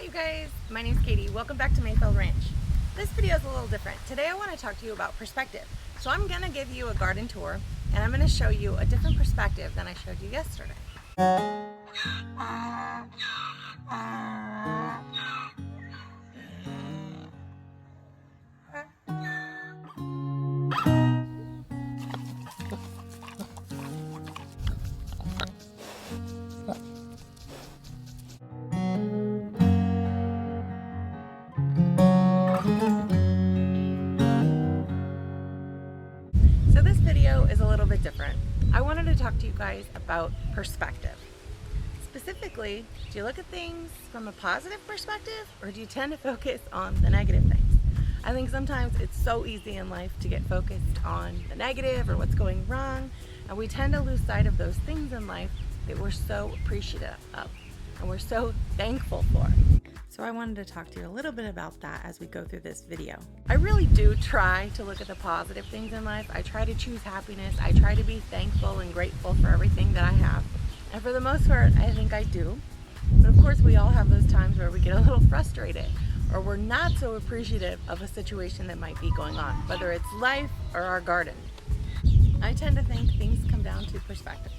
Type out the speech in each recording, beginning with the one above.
you guys, my name's Katie. Welcome back to Mayfield Ranch. This video is a little different. Today I want to talk to you about perspective. So I'm going to give you a garden tour and I'm going to show you a different perspective than I showed you yesterday. So this video is a little bit different. I wanted to talk to you guys about perspective. Specifically, do you look at things from a positive perspective or do you tend to focus on the negative things? I think sometimes it's so easy in life to get focused on the negative or what's going wrong, and we tend to lose sight of those things in life that we're so appreciative of and we're so thankful for. So I wanted to talk to you a little bit about that as we go through this video. I really do try to look at the positive things in life. I try to choose happiness. I try to be thankful and grateful for everything that I have. And for the most part, I think I do. But of course, we all have those times where we get a little frustrated or we're not so appreciative of a situation that might be going on, whether it's life or our garden. I tend to think things come down to perspective.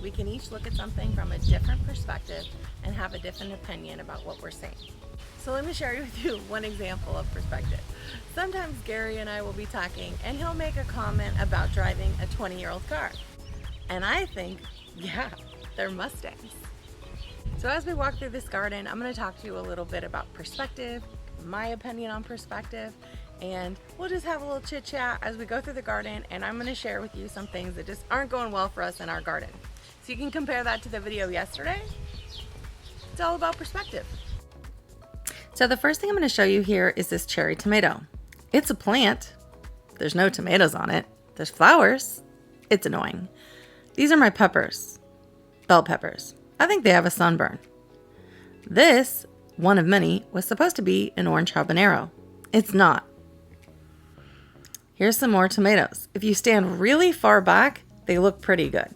We can each look at something from a different perspective and have a different opinion about what we're saying. So let me share with you one example of perspective. Sometimes Gary and I will be talking and he'll make a comment about driving a 20-year-old car. And I think, yeah, they're Mustangs. So as we walk through this garden, I'm going to talk to you a little bit about perspective, my opinion on perspective, and we'll just have a little chit chat as we go through the garden, and I'm going to share with you some things that just aren't going well for us in our garden. So you can compare that to the video yesterday. It's all about perspective. So the first thing I'm going to show you here is this cherry tomato. It's a plant. There's no tomatoes on it. There's flowers. It's annoying. These are my peppers, bell peppers. I think they have a sunburn. This, one of many, was supposed to be an orange habanero. It's not. Here's some more tomatoes. If you stand really far back, they look pretty good.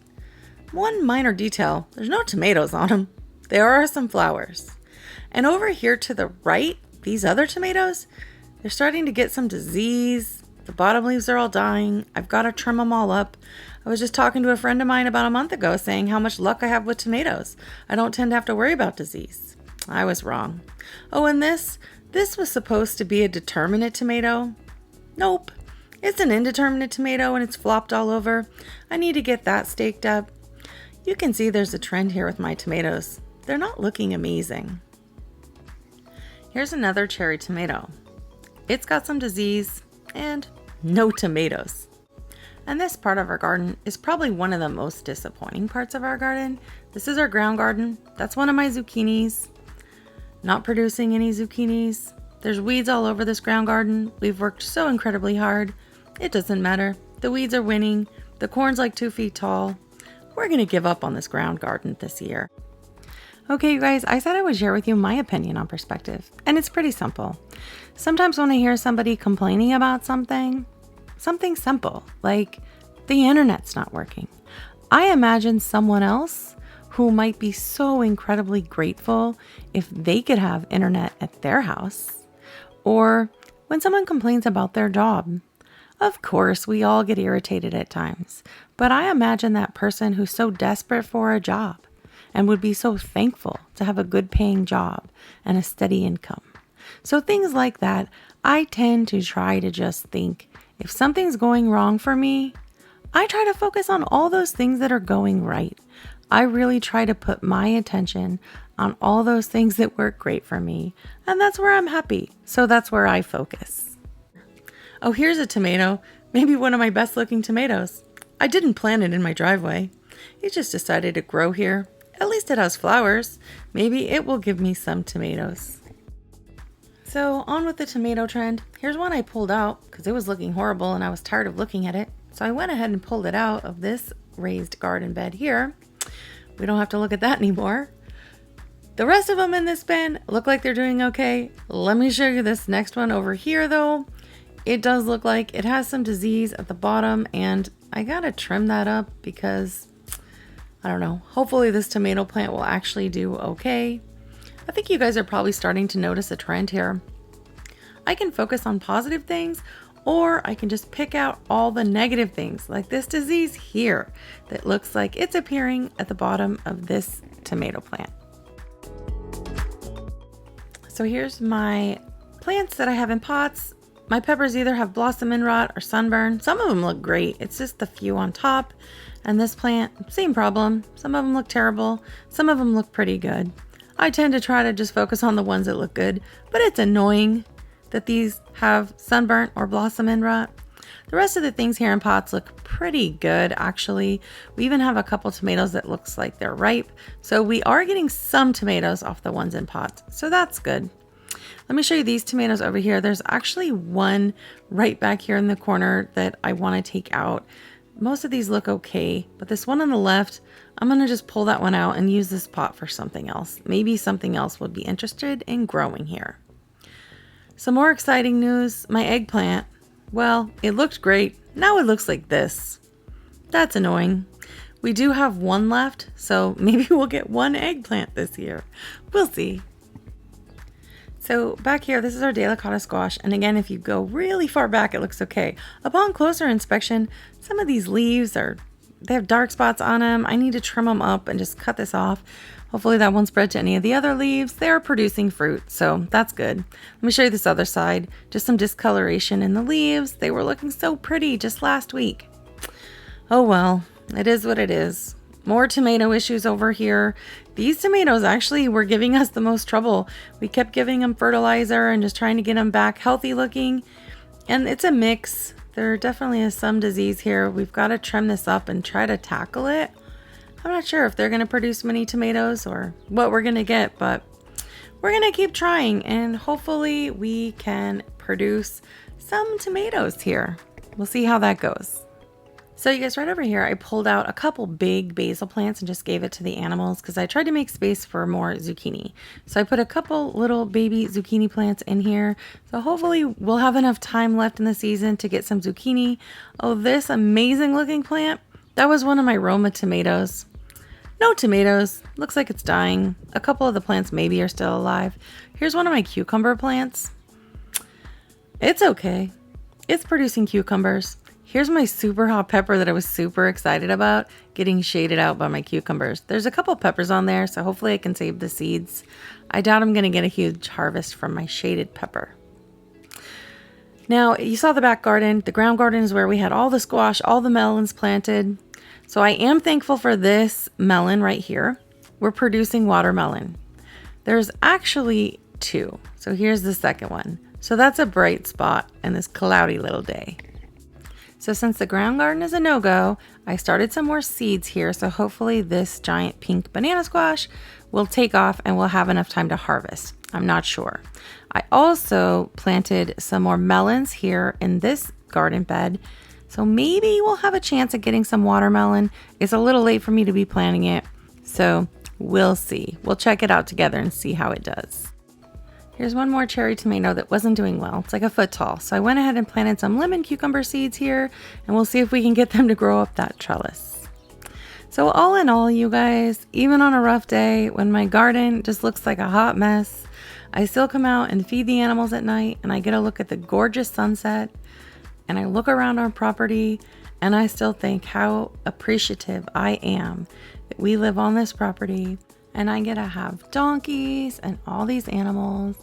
One minor detail, there's no tomatoes on them. There are some flowers. And over here to the right, these other tomatoes, they're starting to get some disease. The bottom leaves are all dying. I've got to trim them all up. I was just talking to a friend of mine about a month ago saying how much luck I have with tomatoes. I don't tend to have to worry about disease. I was wrong. Oh, and this was supposed to be a determinate tomato. Nope. It's an indeterminate tomato and it's flopped all over. I need to get that staked up. You can see there's a trend here with my tomatoes. They're not looking amazing. Here's another cherry tomato. It's got some disease and no tomatoes. And this part of our garden is probably one of the most disappointing parts of our garden. This is our ground garden. That's one of my zucchinis. Not producing any zucchinis. There's weeds all over this ground garden. We've worked so incredibly hard. It doesn't matter. The weeds are winning. The corn's like 2 feet tall. We're going to give up on this ground garden this year. Okay, you guys, I said I would share with you my opinion on perspective, and it's pretty simple. Sometimes when I hear somebody complaining about something simple, like the internet's not working, I imagine someone else who might be so incredibly grateful if they could have internet at their house. Or when someone complains about their job. Of course, we all get irritated at times, but I imagine that person who's so desperate for a job and would be so thankful to have a good paying job and a steady income. So things like that, I tend to try to just think, if something's going wrong for me, I try to focus on all those things that are going right. I really try to put my attention on all those things that work great for me, and that's where I'm happy. So that's where I focus. Oh, here's a tomato, maybe one of my best looking tomatoes. I didn't plant it in my driveway. It just decided to grow here. At least it has flowers. Maybe it will give me some tomatoes. So on with the tomato trend. Here's one I pulled out because it was looking horrible and I was tired of looking at it. So I went ahead and pulled it out of this raised garden bed here. We don't have to look at that anymore. The rest of them in this bin look like they're doing okay. Let me show you this next one over here though. It does look like it has some disease at the bottom and I gotta trim that up because I don't know, hopefully this tomato plant will actually do okay. I think you guys are probably starting to notice a trend here. I can focus on positive things, or I can just pick out all the negative things, like this disease here that looks like it's appearing at the bottom of this tomato plant. So here's my plants that I have in pots. My peppers either have blossom end rot or sunburn. Some of them look great. It's just the few on top. And this plant, same problem. Some of them look terrible. Some of them look pretty good. I tend to try to just focus on the ones that look good, but it's annoying that these have sunburnt or blossom end rot. The rest of the things here in pots look pretty good, actually. We even have a couple tomatoes that looks like they're ripe. So we are getting some tomatoes off the ones in pots. So that's good. Let me show you these tomatoes over here. There's actually one right back here in the corner that I want to take out. Most of these look okay, but this one on the left, I'm going to just pull that one out and use this pot for something else. Maybe something else would be interested in growing here. Some more exciting news. My eggplant, well, it looked great. Now it looks like this. That's annoying. We do have one left, so maybe we'll get one eggplant this year. We'll see. So back here, this is our delicata squash. And again, if you go really far back, it looks okay. Upon closer inspection, some of these leaves they have dark spots on them. I need to trim them up and just cut this off. Hopefully that won't spread to any of the other leaves. They're producing fruit, so that's good. Let me show you this other side. Just some discoloration in the leaves. They were looking so pretty just last week. Oh well, it is what it is. More tomato issues over here. These tomatoes actually were giving us the most trouble. We kept giving them fertilizer and just trying to get them back healthy looking. And it's a mix. There definitely is some disease here. We've got to trim this up and try to tackle it. I'm not sure if they're going to produce many tomatoes or what we're going to get, but we're going to keep trying and hopefully we can produce some tomatoes here. We'll see how that goes. So you guys, right over here, I pulled out a couple big basil plants and just gave it to the animals because I tried to make space for more zucchini. So I put a couple little baby zucchini plants in here. So hopefully we'll have enough time left in the season to get some zucchini. Oh, this amazing looking plant. That was one of my Roma tomatoes. No tomatoes. Looks like it's dying. A couple of the plants maybe are still alive. Here's one of my cucumber plants. It's okay. It's producing cucumbers. Here's my super hot pepper that I was super excited about getting shaded out by my cucumbers. There's a couple peppers on there, so hopefully I can save the seeds. I doubt I'm going to get a huge harvest from my shaded pepper. Now, you saw the back garden. The ground garden is where we had all the squash, all the melons planted. So I am thankful for this melon right here. We're producing watermelon. There's actually two. So here's the second one. So that's a bright spot in this cloudy little day. So since the ground garden is a no-go, I started some more seeds here. So hopefully this giant pink banana squash will take off and we'll have enough time to harvest. I'm not sure. I also planted some more melons here in this garden bed. So maybe we'll have a chance at getting some watermelon. It's a little late for me to be planting it. So we'll see. We'll check it out together and see how it does. Here's one more cherry tomato that wasn't doing well. It's like a foot tall. So I went ahead and planted some lemon cucumber seeds here and we'll see if we can get them to grow up that trellis. So all in all, you guys, even on a rough day when my garden just looks like a hot mess, I still come out and feed the animals at night and I get a look at the gorgeous sunset and I look around our property and I still think how appreciative I am that we live on this property. And I get to have donkeys and all these animals.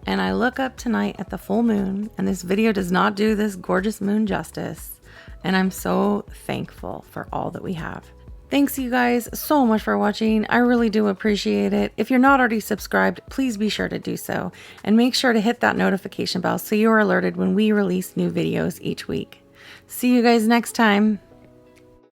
And I look up tonight at the full moon. And this video does not do this gorgeous moon justice. And I'm so thankful for all that we have. Thanks you guys so much for watching. I really do appreciate it. If you're not already subscribed, please be sure to do so. And make sure to hit that notification bell so you are alerted when we release new videos each week. See you guys next time.